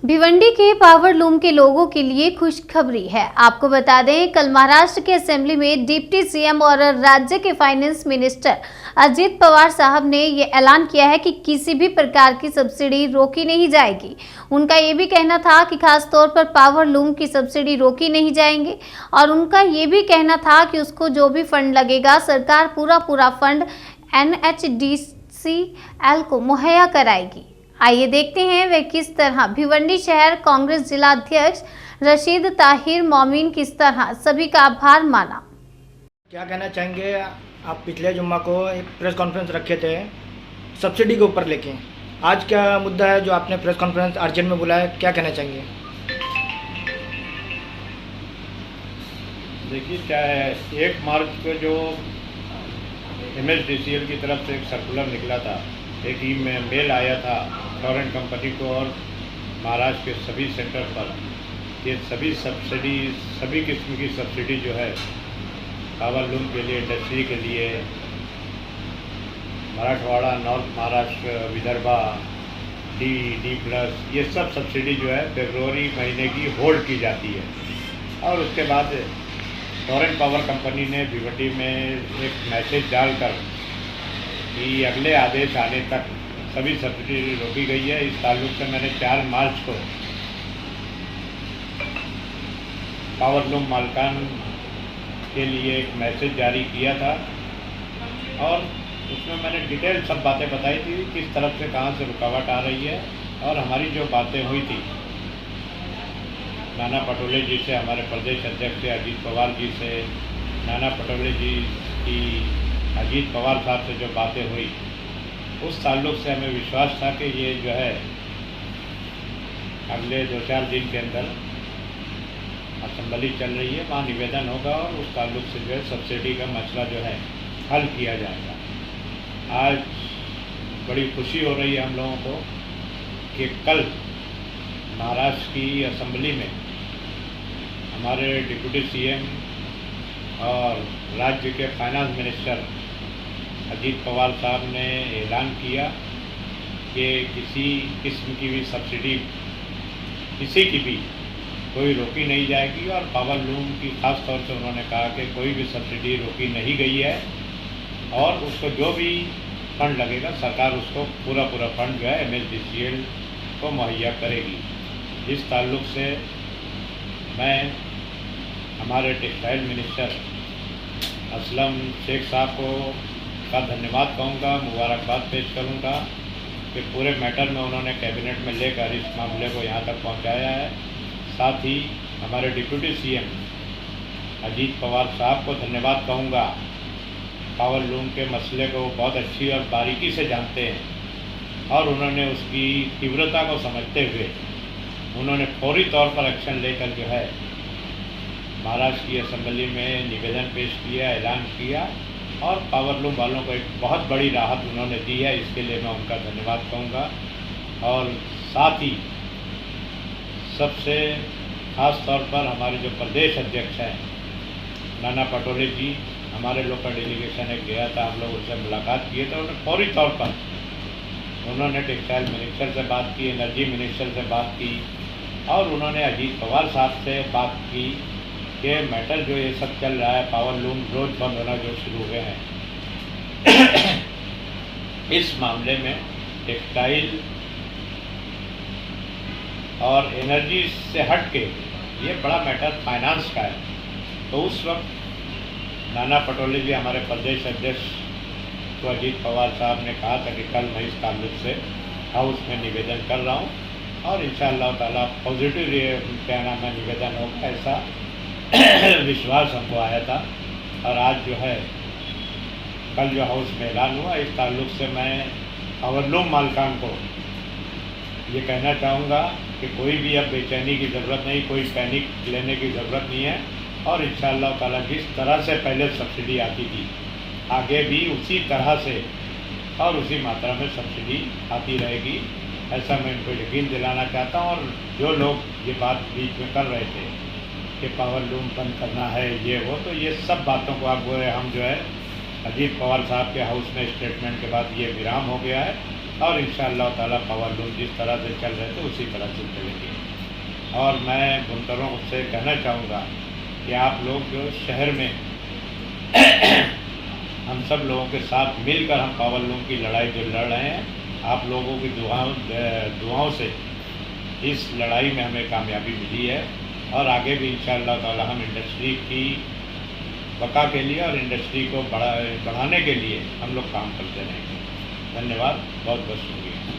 भिवंडी के power loom के लोगों के लिए खुशखबरी है। आपको बता दें, कल महाराष्ट्र के असेंबली में डिप्टी सीएम और राज्य के फाइनेंस मिनिस्टर अजीत पवार साहब ने ये ऐलान किया है कि किसी भी प्रकार की सब्सिडी रोकी नहीं जाएगी। उनका ये भी कहना था कि खास तौर पर पावर लूम की सब्सिडी रोकी नहीं जाएंगी और उनका ये भी कहना था कि उसको जो भी फंड लगेगा सरकार पूरा फंड NHDCL को मुहैया कराएगी। आइए देखते हैं वे किस तरह भिवंडी शहर कांग्रेस जिला अध्यक्ष रशीद ताहिर मोमिन किस तरह सभी का आभार माना। क्या कहना चाहेंगे आप? पिछले जुम्मा को एक प्रेस कॉन्फ्रेंस रखे थे सब्सिडी के ऊपर, लेके आज क्या मुद्दा है जो आपने प्रेस कॉन्फ्रेंस अर्जेंट में बुलाया, क्या कहना चाहेंगे? देखिए, क्या है, 1 मार्च को जो MSDCL की तरफ से एक सर्कुलर निकला था, एक मेल आया था टोरेंट कंपनी को और महाराष्ट्र के सभी सेंटर पर कि सभी सब्सिडी, सभी किस्म की सब्सिडी जो है पावर लूम के लिए, इंडस्ट्री के लिए, मराठवाड़ा, नॉर्थ महाराष्ट्र, विदर्भा, D+, ये सब सब्सिडी जो है फरवरी महीने की होल्ड की जाती है। और उसके बाद टोरेंट पावर कंपनी ने भिवंडी में एक मैसेज डालकर कि अगले आदेश आने तक सभी सब्सिडी रोकी गई है। इस ताल्लुक से मैंने 4 मार्च को पावर लूम मालिकान के लिए एक मैसेज जारी किया था और उसमें मैंने डिटेल सब बातें बताई थी, किस तरफ से कहाँ से रुकावट आ रही है। और हमारी जो बातें हुई थी नाना पटोले जी से, हमारे प्रदेश अध्यक्ष से अजीत पवार जी से, नाना पटोले जी की अजीत पवार साहब से जो बातें हुई, उस ताल्लुक से हमें विश्वास था कि ये जो है अगले 2-4 दिन के अंदर असेंबली चल रही है, वहाँ निवेदन होगा और उस ताल्लुक से जो है सब्सिडी का मसला जो है हल किया जाएगा। आज बड़ी खुशी हो रही है हम लोगों को कि कल महाराष्ट्र की असेंबली में हमारे डिप्टी सीएम और राज्य के फाइनेंस मिनिस्टर अजीत पवार साहब ने ऐलान किया कि किसी किस्म की भी सब्सिडी, किसी की भी कोई रोकी नहीं जाएगी। और पावर लूम की खास तौर से उन्होंने कहा कि कोई भी सब्सिडी रोकी नहीं गई है और उसको जो भी फंड लगेगा सरकार उसको पूरा फंड जो है MSDCL को मुहैया करेगी। इस ताल्लुक से मैं हमारे टेक्सटाइल मिनिस्टर असलम शेख साहब को का धन्यवाद कहूँगा, मुबारकबाद पेश करूँगा कि पूरे मैटर में उन्होंने कैबिनेट में लेकर इस मामले को यहाँ तक पहुँचाया है। साथ ही हमारे डिप्टी सीएम अजीत पवार साहब को धन्यवाद कहूँगा, पावर लूम के मसले को बहुत अच्छी और बारीकी से जानते हैं और उन्होंने उसकी तीव्रता को समझते हुए उन्होंने फौरी तौर पर एक्शन लेकर जो है महाराष्ट्र की असेंबली में निवेदन पेश किया, ऐलान किया और पावर लूम वालों को एक बहुत बड़ी राहत उन्होंने दी है। इसके लिए मैं उनका धन्यवाद कहूँगा। और साथ ही सबसे ख़ास तौर पर हमारे जो प्रदेश अध्यक्ष हैं नाना पटोले जी, हमारे लोग का डेलीगेशन एक गया था, हम लोग उससे मुलाकात किए थे। उन्होंने फौरी तौर पर उन्होंने टेक्सटाइल मिनिस्टर से बात की, एनर्जी मिनिस्टर से बात की और उन्होंने अजीत पवार साहब से बात की कि मैटर जो ये सब चल रहा है, पावर लूम रोज बंद होना जो शुरू हुए हैं इस मामले में टेक्सटाइल और एनर्जी से हट के ये बड़ा मैटर फाइनेंस का है। तो उस वक्त नाना पटोले जी, हमारे प्रदेश अध्यक्ष को अजीत पवार साहब ने कहा था कि कल मैं इस ताल्लुक से हाउस में निवेदन कर रहा हूँ और इंशाअल्लाह ताला पॉजिटिव क्या नाम है निवेदन होगा, ऐसा विश्वास हमको आया था। और आज जो है कल जो हाउस में ऐलान हुआ, इस ताल्लुक से मैं पावर लूम मालिकान को ये कहना चाहूँगा कि कोई भी अब बेचैनी की ज़रूरत नहीं, कोई पैनिक लेने की ज़रूरत नहीं है और इंशाअल्लाह ताला जिस तरह से पहले सब्सिडी आती थी आगे भी उसी तरह से और उसी मात्रा में सब्सिडी आती रहेगी, ऐसा मैं इनको यकीन दिलाना चाहता हूँ। और जो लोग ये बात बीच में कर रहे थे कि पावर लूम बंद करना है ये वो, तो ये सब बातों को अब हम जो है अजीत पवार साहब के हाउस में स्टेटमेंट के बाद ये विराम हो गया है और इंशाअल्लाह ताला पावर लूम जिस तरह से चल रहे थे उसी तरह से चलेंगे। और मैं बुनकरों से कहना चाहूँगा कि आप लोग जो शहर में हम सब लोगों के साथ मिलकर हम पावर लूम की लड़ाई जो लड़ रहे हैं, आप लोगों की दुआओं से इस लड़ाई में हमें कामयाबी मिली है और आगे भी इंशाअल्लाह ताला हम इंडस्ट्री की बका के लिए और इंडस्ट्री को बढ़ाने के लिए हम लोग काम करते रहेंगे। धन्यवाद, बहुत बहुत शुक्रिया।